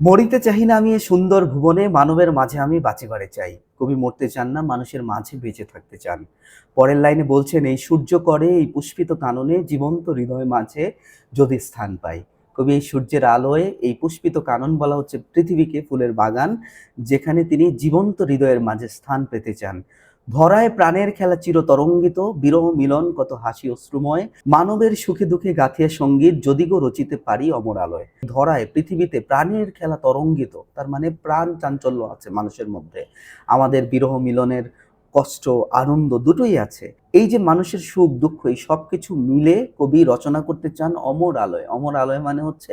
মরিতে চাহি না আমি এ সুন্দর ভুবনে, মানবের মাঝে আমি বাঁচিবারে চাই। কবি মরতে চান না, মানুষের মাঝে বেঁচে থাকতে চান। পরের লাইনে বলছেন, এই সূর্য করে এই পুষ্পিত কাননে জীবন্ত হৃদয় মাঝে যদি স্থান পাই। কবি এই সূর্যের আলোয় এই পুষ্পিত কানন বলা হচ্ছে পৃথিবীকে, ফুলের বাগান, যেখানে তিনি জীবন্ত হৃদয়ের মাঝে স্থান পেতে চান। ধরায় প্রাণের খেলা চিরতরঙ্গিত, বিরহ মিলন কত হাসি অশ্রুময়, মানবের সুখে দুঃখে গাথিয়া সঙ্গীত যদি গো রচিতে পারি অমর আলোয়। ধরায় পৃথিবীতে প্রাণের খেলা তরঙ্গিত, তার মানে প্রাণ চাঞ্চল্য আছে মানুষের মধ্যে, আমাদের বিরহ মিলনের কষ্ট আনন্দ দুটোই আছে। এই যে মানুষের সুখ দুঃখ এই সব কিছু মিলে কবি রচনা করতে চান অমর আলোয়। অমর আলোয় মানে হচ্ছে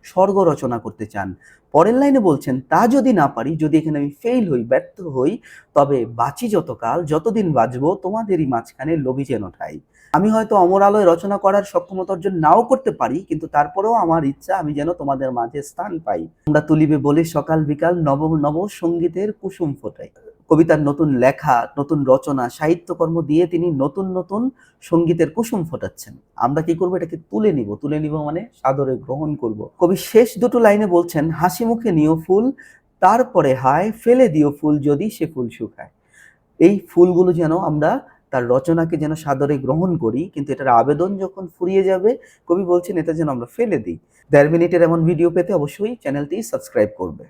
স্বর্গ রচনা করতে চান। পরের লাইনে বলছেন, তা যদি না পারি, যদি এখানে আমি ফেল হই, ব্যর্থ হই, তবে বাঁচি যতকাল, যতদিন বাঁচবো তোমাদেরই মাঝখানে লোভী যেন ঠাই। আমি হয়তো অমর আলোয় রচনা করার সক্ষমতা অর্জন নাও করতে পারি, কিন্তু তারপরেও আমার ইচ্ছা আমি যেন তোমাদের মাঝে স্থান পাই। তোমরা তুলিবে বলে সকাল বিকাল নব নব সঙ্গীতের কুসুম ফোটাই। কবিতার নতুন লেখা, নতুন রচনা, সাহিত্যকর্ম দিয়ে তিনি নতুন নতুন সঙ্গীতের কুসুম ফোটাচ্ছেন। আমরা কি করবো? এটাকে তুলে নিব। তুলে নিব মানে সাদরে গ্রহণ করব। কবি শেষ দুটো লাইনে বলছেন, হাসি মুখে নিও ফুল, তারপরে হায় ফেলে দিও ফুল যদি সে ফুল শুকায়। এই ফুলগুলো যেন আমরা তার রচনাকে যেন সাদরে গ্রহণ করি, কিন্তু এটার আবেদন যখন ফুরিয়ে যাবে, কবি বলছেন এটা যেন আমরা ফেলে দিই। ১.৫ মিনিটের এমন ভিডিও পেতে অবশ্যই চ্যানেলটি সাবস্ক্রাইব করবে।